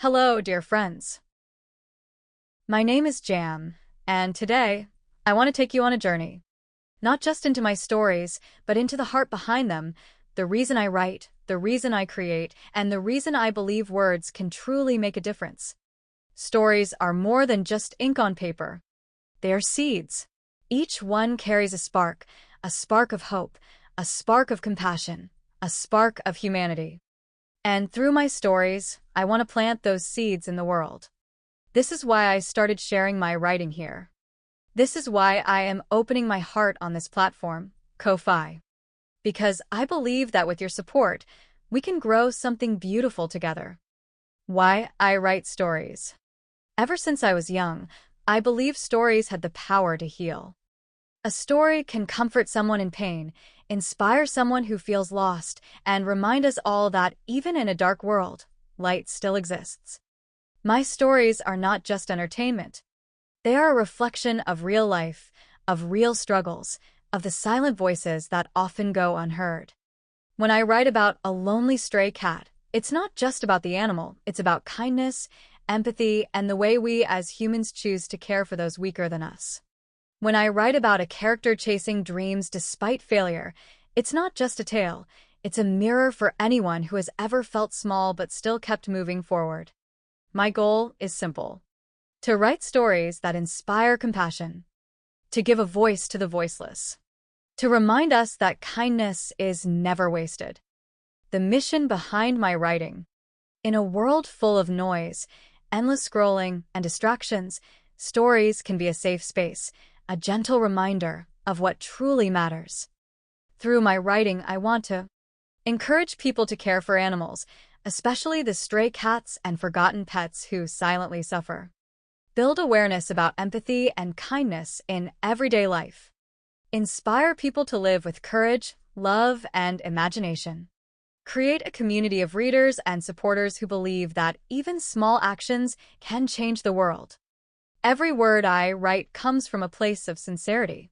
Hello, dear friends. My name is Jam, and today I want to take you on a journey. Not just into my stories, but into the heart behind them, the reason I write, the reason I create, and the reason I believe words can truly make a difference. Stories are more than just ink on paper. They are seeds. Each one carries a spark of hope, a spark of compassion, a spark of humanity. And through my stories, I want to plant those seeds in the world. This is why I started sharing my writing here. This is why I am opening my heart on this platform, Ko-Fi. Because I believe that with your support, we can grow something beautiful together. Why I write stories. Ever since I was young, I believe stories had the power to heal. A story can comfort someone in pain, inspire someone who feels lost, and remind us all that even in a dark world, light still exists. My stories are not just entertainment. They are a reflection of real life, of real struggles, of the silent voices that often go unheard. When I write about a lonely stray cat, it's not just about the animal, it's about kindness, empathy, and the way we as humans choose to care for those weaker than us. When I write about a character chasing dreams despite failure, it's not just a tale, it's a mirror for anyone who has ever felt small but still kept moving forward. My goal is simple: to write stories that inspire compassion, to give a voice to the voiceless, to remind us that kindness is never wasted. The mission behind my writing. In a world full of noise, endless scrolling, and distractions, stories can be a safe space, a gentle reminder of what truly matters. Through my writing, I want to encourage people to care for animals, especially the stray cats and forgotten pets who silently suffer. Build awareness about empathy and kindness in everyday life. Inspire people to live with courage, love, and imagination. Create a community of readers and supporters who believe that even small actions can change the world. Every word I write comes from a place of sincerity.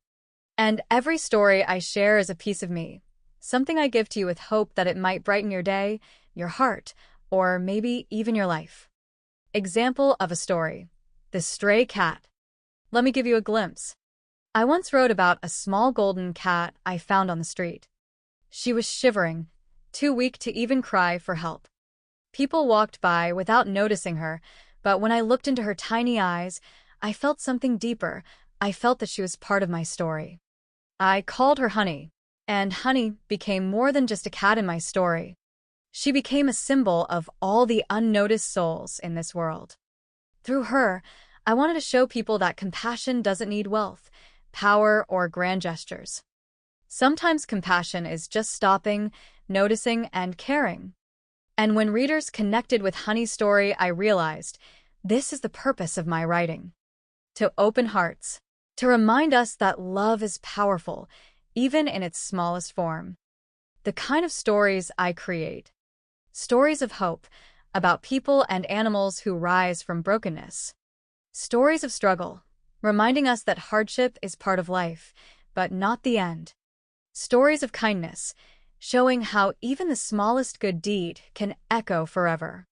And every story I share is a piece of me, something I give to you with hope that it might brighten your day, your heart, or maybe even your life. Example of a story: The Stray Cat. Let me give you a glimpse. I once wrote about a small golden cat I found on the street. She was shivering, too weak to even cry for help. People walked by without noticing her, but when I looked into her tiny eyes, I felt something deeper. I felt that she was part of my story. I called her Honey, and Honey became more than just a cat in my story. She became a symbol of all the unnoticed souls in this world. Through her, I wanted to show people that compassion doesn't need wealth, power, or grand gestures. Sometimes compassion is just stopping, noticing, and caring. And when readers connected with Honey's story, I realized this is the purpose of my writing: to open hearts, to remind us that love is powerful, even in its smallest form. The kind of stories I create: stories of hope, about people and animals who rise from brokenness. Stories of struggle, reminding us that hardship is part of life, but not the end. Stories of kindness, showing how even the smallest good deed can echo forever.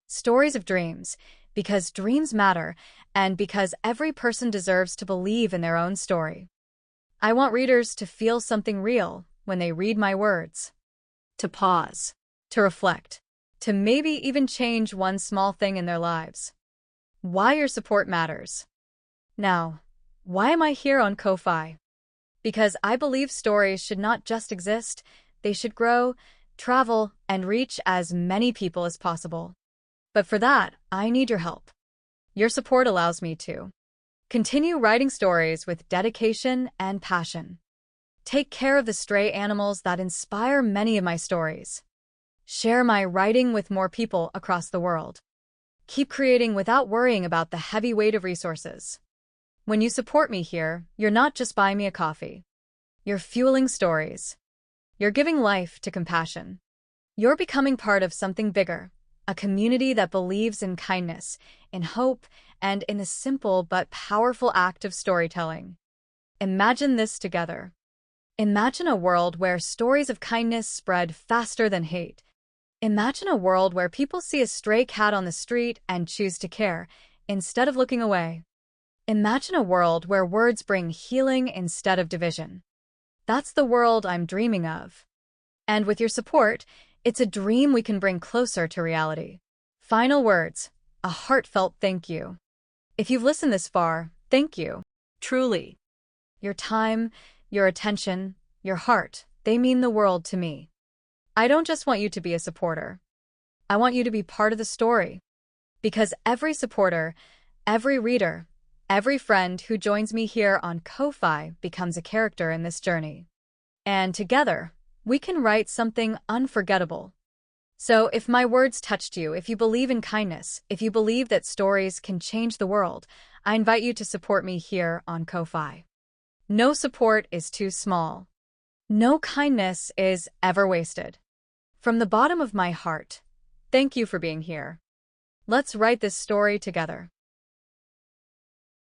Stories of dreams, because dreams matter, and because every person deserves to believe in their own story. I want readers to feel something real when they read my words. To pause, to reflect, to maybe even change one small thing in their lives. Why your support matters. Now, why am I here on Ko-Fi? Because I believe stories should not just exist, they should grow, travel, and reach as many people as possible. But for that, I need your help. Your support allows me to continue writing stories with dedication and passion. Take care of the stray animals that inspire many of my stories. Share my writing with more people across the world. Keep creating without worrying about the heavy weight of resources. When you support me here, you're not just buying me a coffee. You're fueling stories. You're giving life to compassion. You're becoming part of something bigger, a community that believes in kindness, in hope, and in the simple but powerful act of storytelling. Imagine this together. Imagine a world where stories of kindness spread faster than hate, Imagine a world where people see a stray cat on the street and choose to care, instead of looking away. Imagine a world where words bring healing instead of division. That's the world I'm dreaming of. And with your support, it's a dream we can bring closer to reality. Final words. A heartfelt thank you. If you've listened this far, thank you. Truly. Your time, your attention, your heart, they mean the world to me. I don't just want you to be a supporter. I want you to be part of the story. Because every supporter, every reader, every friend who joins me here on Ko-Fi becomes a character in this journey. And together, we can write something unforgettable. So if my words touched you, if you believe in kindness, if you believe that stories can change the world, I invite you to support me here on Ko-Fi. No support is too small. No kindness is ever wasted. From the bottom of my heart, thank you for being here. Let's write this story together.